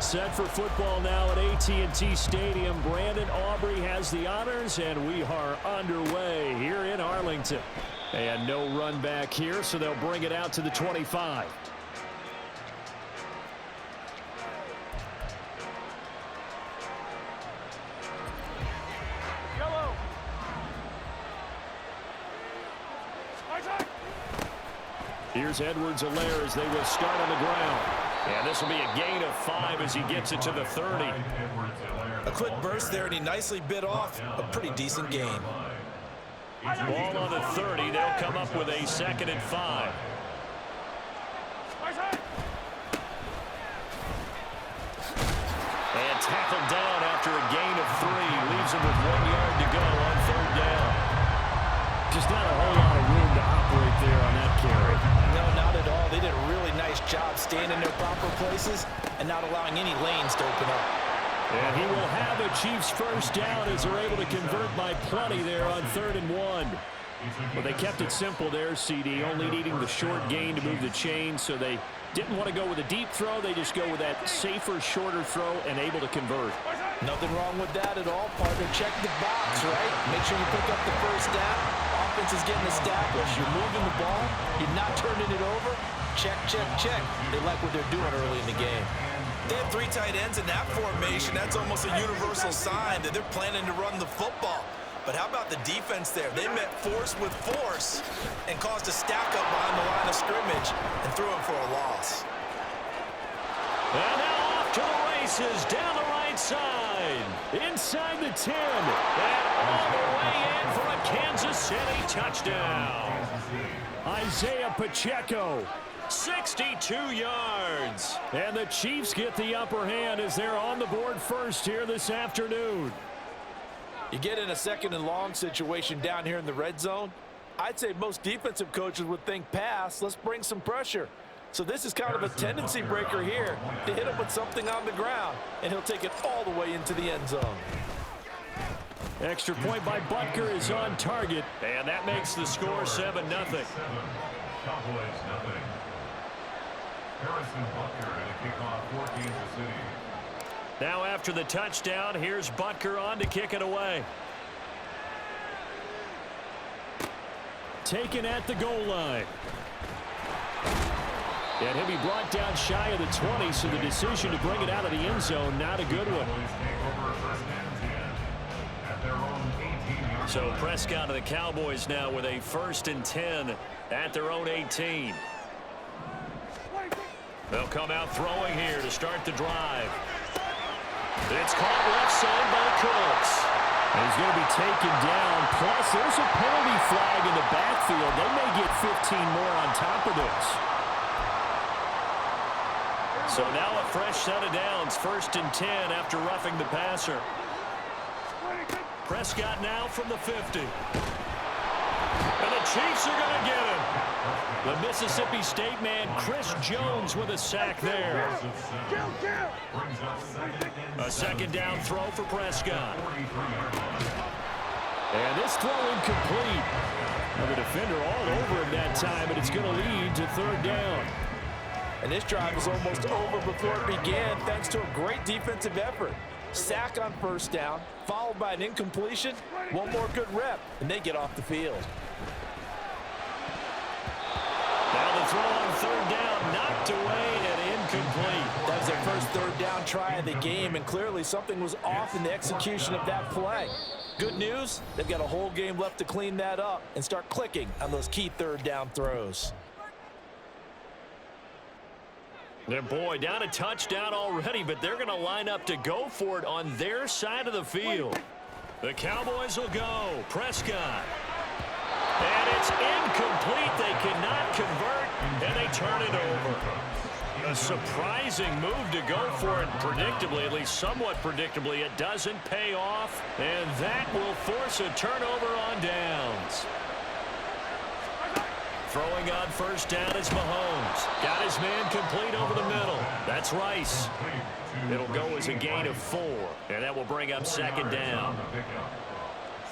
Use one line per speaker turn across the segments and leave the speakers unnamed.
Set for football now at AT&T Stadium. Brandon Aubrey has the honors, and we are underway here in Arlington. And no run back here, so they'll bring it out to the 25. Here's Edwards-Helaire as they will start on the ground. And this will be a gain of 5 as he gets it to the 30.
A quick burst there, and he nicely bit off a pretty decent gain.
Ball on the 30. They'll come up with a 2nd and 5. And tackled down after a gain of 3. Leaves him with 1 yard to go on 3rd down. Just not a whole lot of room to operate there on that carry.
No, not at all. They did a really nice job staying in their proper places and not allowing any lanes to open up.
And he will have a Chiefs first down as they're able to convert by plenty there on 3rd and 1. Well, they kept it simple there, CD, only needing the short gain to move the chain, so they didn't want to go with a deep throw. They just go with that safer, shorter throw and able to convert.
Nothing wrong with that at all, partner. Check the box, right? Make sure you pick up the first down. Offense is getting established. You're moving the ball. You're not turning it over. Check, check, check. They like what they're doing early in the game. They have 3 tight ends in that formation. That's almost a universal sign that they're planning to run the football. But how about the defense there? They met force with force and caused a stack up behind the line of scrimmage and threw him for a loss.
And now off to the races down the right side. Inside the 10. And all the way in for a Kansas City touchdown. Isaiah Pacheco. 62 yards. And the Chiefs get the upper hand as they're on the board first here this afternoon.
You get in a 2nd and long situation down here in the red zone. I'd say most defensive coaches would think pass. Let's bring some pressure. So this is kind of a tendency breaker here to hit him with something on the ground, and he'll take it all the way into the end zone.
Extra point by Butker is on target, and that makes the score 7-0. Now after the touchdown, here's Butker on to kick it away. Taken at the goal line. And he'll be brought down shy of the 20, so the decision to bring it out of the end zone, not a good one. So Prescott and the Cowboys now with a 1st and 10 at their own 18. They'll come out throwing here to start the drive. It's caught left side by Cooks. And he's going to be taken down. Plus, there's a penalty flag in the backfield. They may get 15 more on top of this. So now a fresh set of downs. 1st and 10 after roughing the passer. Prescott now from the 50. And the Chiefs are going to get him. The Mississippi State man, Chris Jones, with a sack there. A 2nd down throw for Prescott. And this throw incomplete. Now the defender all over him that time, and it's going to lead to 3rd down.
And this drive was almost over before it began thanks to a great defensive effort. Sack on 1st down, followed by an incompletion. One more good rep, and they get off the field.
Now the throw on 3rd down, knocked away and incomplete.
That was their first 3rd down try of the game, and clearly something was off in the execution of that play. Good news, they've got a whole game left to clean that up and start clicking on those key 3rd down throws.
Their boy down a touchdown already, but they're going to line up to go for it on their side of the field. The Cowboys will go. Prescott. And it's incomplete. They cannot convert, and they turn it over. A surprising move to go for it predictably, at least somewhat predictably. It doesn't pay off, and that will force a turnover on downs. Throwing on 1st down is Mahomes. Got his man complete over the middle. That's Rice. It'll go as a gain of 4, and that will bring up 2nd down.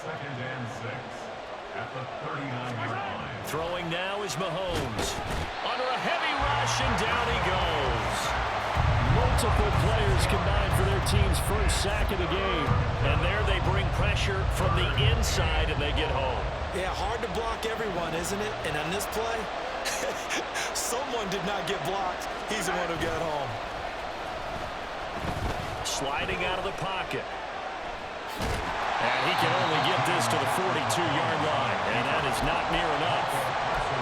2nd and 6 at the 39-yard line.
Throwing now is Mahomes. Under a heavy rush, and down he goes. Multiple players combined for their team's first sack of the game. And there they bring pressure from the inside and they get home.
Yeah, hard to block everyone, isn't it? And on this play, someone did not get blocked. He's the one who got home.
Sliding out of the pocket. And he can only get this to the 42-yard line. And that is not near enough.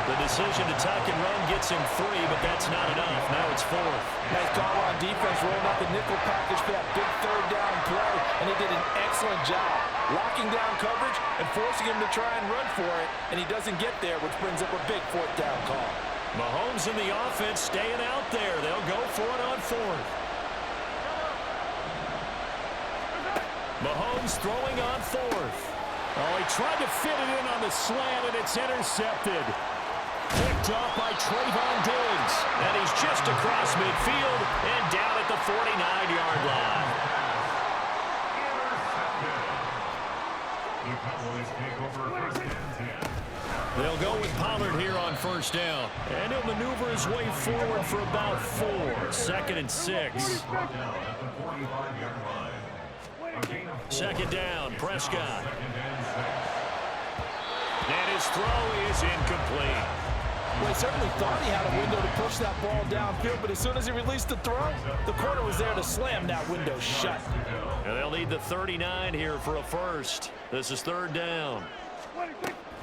The decision to tuck and run gets him 3, but that's not enough. Now it's 4th.
Nice call on defense, rolling out the nickel package for that big third down play, and he did an excellent job locking down coverage and forcing him to try and run for it, and he doesn't get there, which brings up a big 4th down call.
Mahomes and the offense staying out there. They'll go for it on 4th. Mahomes throwing on 4th. Oh, he tried to fit it in on the slant, and it's intercepted. Picked off by Trayvon Diggs. And he's just across midfield and down at the 49-yard line.
The Cowboys take over 1st and 10.
They'll go with Pollard here on 1st down. And he'll maneuver his way forward for about 4. 2nd and 6.
Brought down at the 45-yard line. A gain of 4.
2nd down, Prescott.
2nd and 6.
And his throw is incomplete.
Well, he certainly thought he had a window to push that ball downfield, but as soon as he released the throw, the corner was there to slam that window shut.
And they'll need the 39 here for a first. This is 3rd down.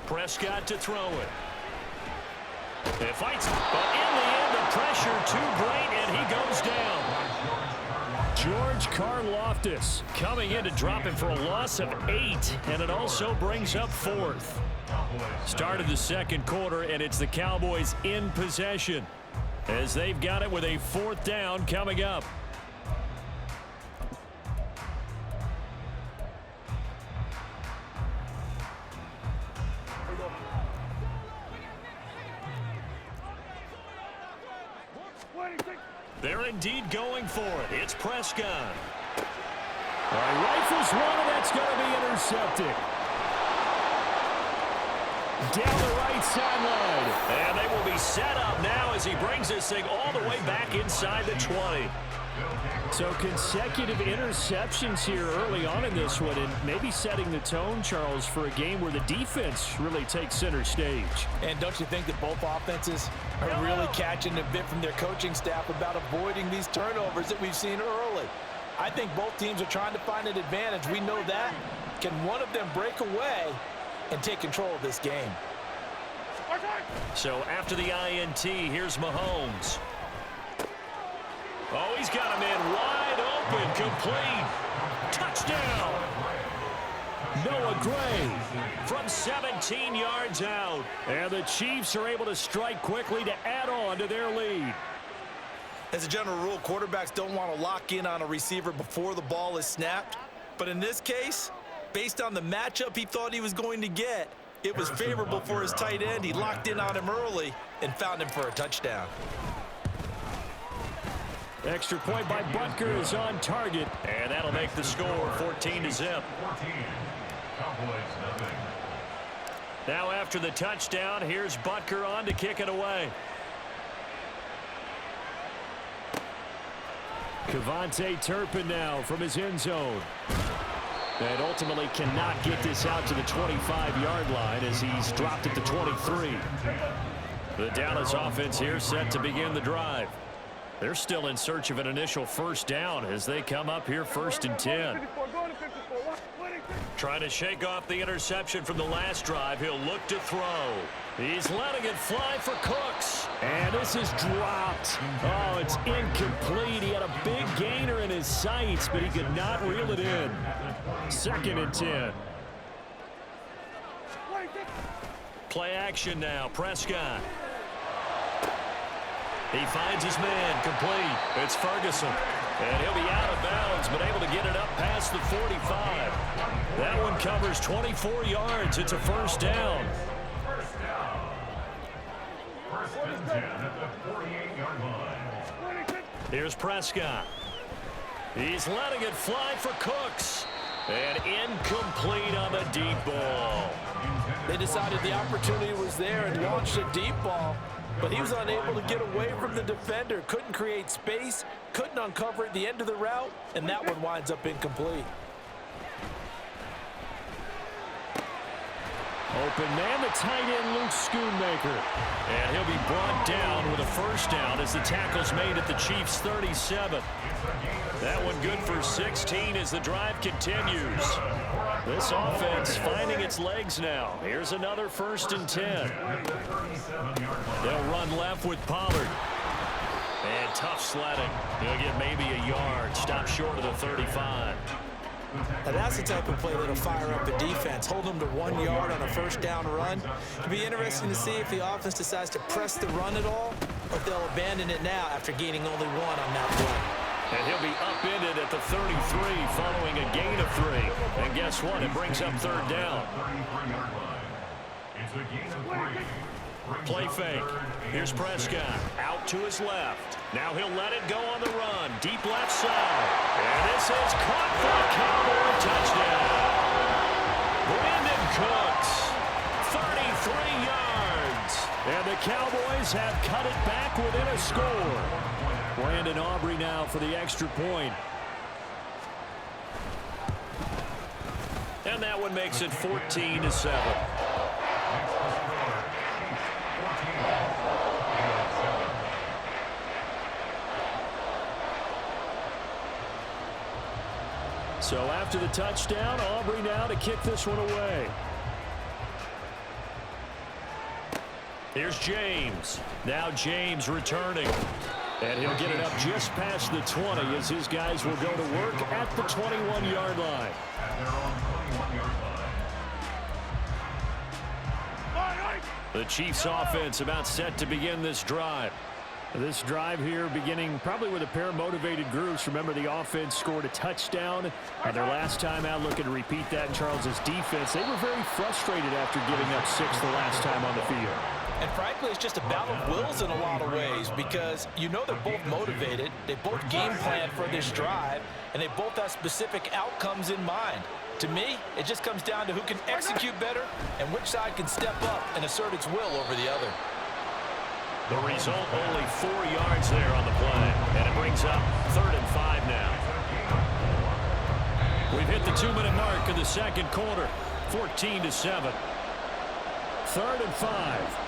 Prescott to throw it. It fights, but in the end, the pressure too great, and he goes down. George Karlaftis coming in to drop him for a loss of 8, and it also brings up 4th. Started the 2nd quarter, and it's the Cowboys in possession as they've got it with a 4th down coming up. They're indeed going for it. It's Prescott. All right, rifles one, and that's going to be intercepted. Down the right sideline. And they will be set up now as he brings this thing all the way back inside the 20. So consecutive interceptions here early on in this one, and maybe setting the tone, Charles, for a game where the defense really takes center stage.
And don't you think that both offenses are really catching a bit from their coaching staff about avoiding these turnovers that we've seen early? I think both teams are trying to find an advantage. We know that. Can one of them break away and take control of this game?
So after the INT, here's Mahomes. Oh, he's got him in wide open, complete. Touchdown. Noah Gray from 17 yards out. And the Chiefs are able to strike quickly to add on to their lead.
As a general rule, quarterbacks don't want to lock in on a receiver before the ball is snapped. But in this case, based on the matchup he thought he was going to get, it was favorable for his tight end. He locked in on him early and found him for a touchdown.
Extra point by Butker is on target, and that'll make the score 14-0.
14. Cowboys nothing.
Now after the touchdown, here's Butker on to kick it away. Kevontae Turpin now from his end zone. And ultimately cannot get this out to the 25-yard line as he's dropped at the 23. The Dallas offense here set to begin the drive. They're still in search of an initial first down as they come up here 1st and 10. Trying to shake off the interception from the last drive. He'll look to throw. He's letting it fly for Cooks. And this is dropped. Oh, it's incomplete. He had a big gainer in his sights, but he could not reel it in. 2nd and 10. Play action now. Prescott. He finds his man, complete. It's Ferguson. And he'll be out of bounds, but able to get it up past the 45. That one covers 24 yards. It's a 1st down.
1st and 10 at the 48-yard line.
Here's Prescott. He's letting it fly for Cooks. And incomplete on the deep ball.
They decided the opportunity was there and launched a deep ball. but he was unable to get away from the defender. Couldn't create space, couldn't uncover at the end of the route, and that one winds up incomplete.
Open man, the tight end, Luke Schoonmaker. And he'll be brought down with a first down as the tackle's made at the Chiefs' 37. That one good for 16 as the drive continues. This offense finding its legs now. Here's another 1st and 10. They'll run left with Pollard. And tough sledding. He'll get maybe a yard. Stop short of the 35.
Now that's the type of play that'll fire up the defense. Hold them to 1 yard on a first down run. It'll be interesting to see if the offense decides to press the run at all, or if they'll abandon it now after gaining only 1 on that play.
And he'll be upended at the 33 following a gain of 3. And guess what? It brings up 3rd down. Play fake. Here's Prescott. Out to his left. Now he'll let it go on the run. Deep left side. And this is caught for a Cowboy touchdown. Brandon Cooks. 33 yards. And the Cowboys have cut it back within a score. Brandon Aubrey now for the extra point. And that one makes it 14-7. So after the touchdown, Aubrey now to kick this one away. Here's James. Now James returning. And he'll get it up just past the 20 as his guys will go to work at the 21-yard line. The Chiefs offense about set to begin this drive. This drive here beginning probably with a pair of motivated groups. Remember, the offense scored a touchdown their last time out, looking to repeat that in Charles's defense. They were very frustrated after giving up 6 the last time on the field.
And frankly, it's just a battle of wills in a lot of ways because you know they're both motivated, they both game plan for this drive, and they both have specific outcomes in mind. To me, it just comes down to who can execute better and which side can step up and assert its will over the other.
The result, only 4 yards there on the play, and it brings up 3rd and 5 now. We've hit the 2-minute mark in the second quarter, 14-7. 3rd and 5.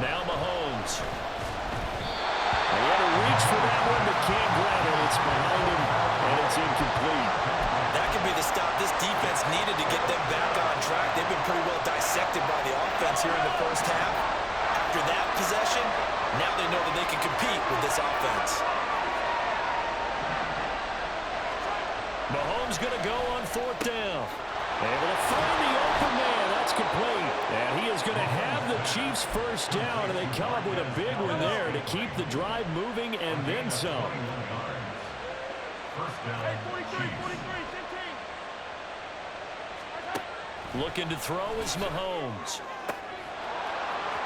Now Mahomes. He had to reach for that one, but can't grab it. It's behind him, and it's incomplete.
That could be the stop this defense needed to get them back on track. They've been pretty well dissected by the offense here in the first half. After that possession, now they know that they can compete with this offense.
Mahomes going to go on 4th down. Able to find the open man. That's complete. And he is going to have the Chiefs first down, and they come up with a big one there to keep the drive moving and then some. Looking to throw is Mahomes.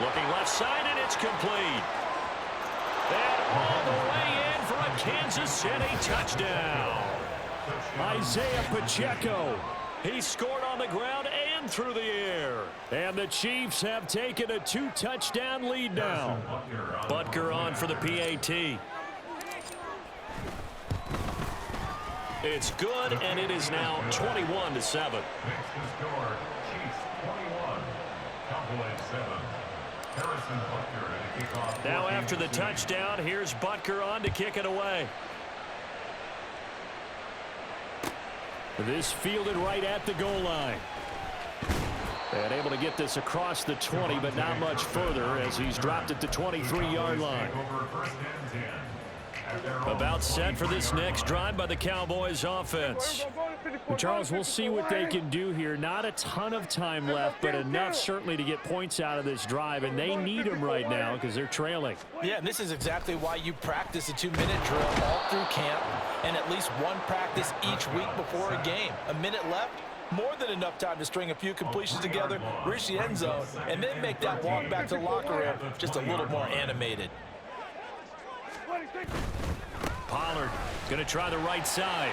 Looking left side, and it's complete. And all the way in for a Kansas City touchdown. Isaiah Pacheco. He scored on the ground and through the air. And the Chiefs have taken a 2-touchdown lead now. Butker on for the PAT. It's good, and it is now 21-7. Now after the touchdown, here's Butker on to kick it away. This fielded right at the goal line. And able to get this across the 20, but not much further as he's dropped at the 23-yard line. About set for this next drive by the Cowboys offense. Well, Charles, we'll see what they can do here. Not a ton of time left, but enough certainly to get points out of this drive, and they need them right now because they're trailing.
Yeah, and this is exactly why you practice a 2-minute drill all through camp and at least one practice each week before a game. A minute left, more than enough time to string a few completions together, reach the end zone, and then make that walk back to the locker room just a little more animated.
Pollard going to try the right side.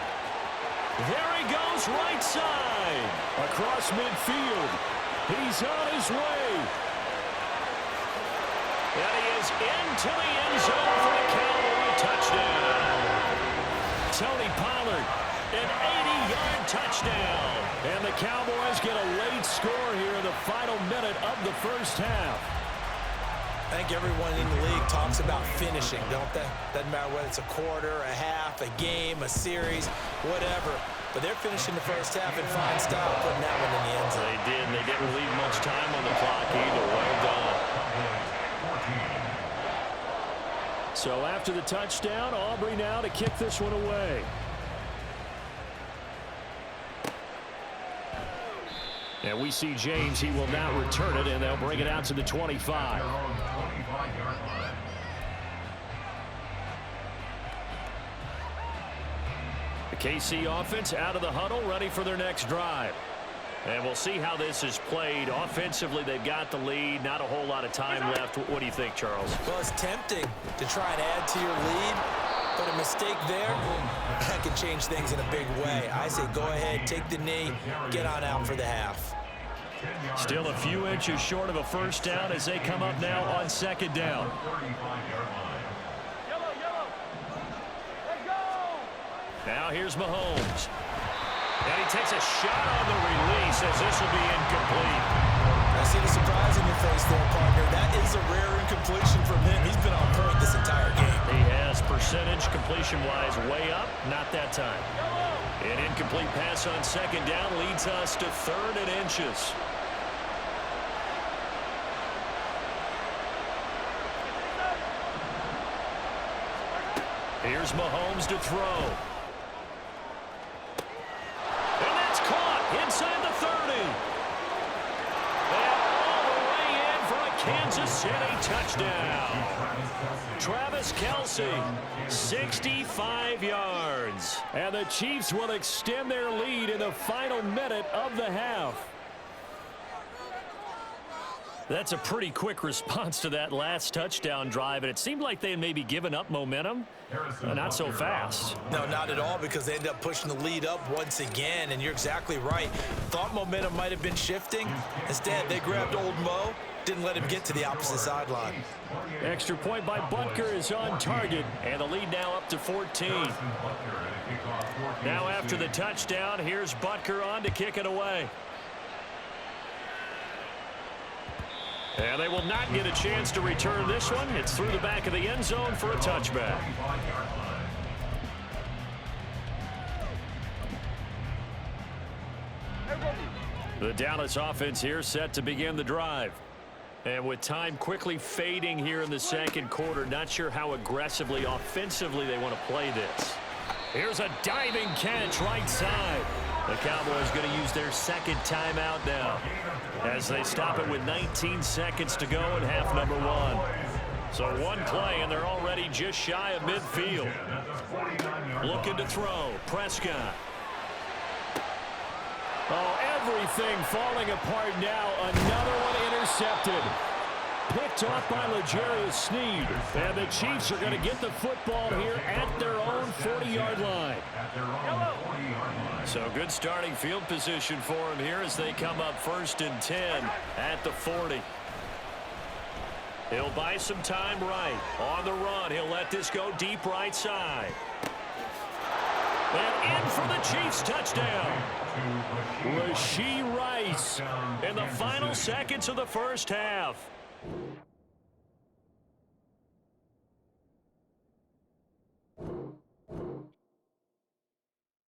There he goes, right side. Across midfield. He's on his way. And he is into the end zone for a Cowboy touchdown. Tony Pollard, an 80-yard touchdown. And the Cowboys get a late score here in the final minute of the first half.
I think everyone in the league talks about finishing, don't they? Doesn't matter whether it's a quarter, a half, a game, a series, whatever. But they're finishing the first half in fine style, putting that one in the end zone.
They did. They didn't leave much time on the clock either. Well done. So after the touchdown, Aubrey now to kick this one away. And we see James. He will now return it, and they'll bring it out to the 25. The KC offense out of the huddle, ready for their next drive. And we'll see how this is played. Offensively, they've got the lead. Not a whole lot of time left. What do you think, Charles?
Well, it's tempting to try and add to your lead, but a mistake there, that could change things in a big way. I say go ahead, take the knee, get on out for the half.
Still a few inches short of a first down as they come up now on second down. Now here's Mahomes. And he takes a shot on the release as this will be incomplete.
I see the surprise in your face there, partner. That is a rare incompletion from him. He's been on point this entire game.
He has percentage completion-wise way up. Not that time. An incomplete pass on second down leads us to 3rd and inches. Here's Mahomes to throw. And that's caught inside the 30. And all the way in for a Kansas City touchdown. Travis Kelce, 65 yards. And the Chiefs will extend their lead in the final minute of the half. That's a pretty quick response to that last touchdown drive, and it seemed like they had maybe given up momentum. Not so fast.
No, not at all, because they ended up pushing the lead up once again, and you're exactly right. Thought momentum might have been shifting. Instead, they grabbed old Mo, didn't let him get to the opposite sideline.
Extra point by Butker is on target, and the lead now up to 14. Now after the touchdown, here's Butker on to kick it away. And they will not get a chance to return this one. It's through the back of the end zone for a touchback. The Dallas offense here set to begin the drive. And with time quickly fading here in the second quarter, not sure how aggressively, offensively they want to play this. Here's a diving catch right side. The Cowboys going to use their second timeout now as they stop it with 19 seconds to go in half number 1. So one play, and they're already just shy of midfield. Looking to throw. Prescott. Oh, everything falling apart now. Another one intercepted. Picked off by L'Jarius Sneed. And the Chiefs are going to get the football here at their own 40-yard line. So good starting field position for him here as they come up 1st and 10 at the 40. He'll buy some time right. On the run, he'll let this go deep right side. And in for the Chiefs touchdown. Rashee Rice in the final seconds of the first half.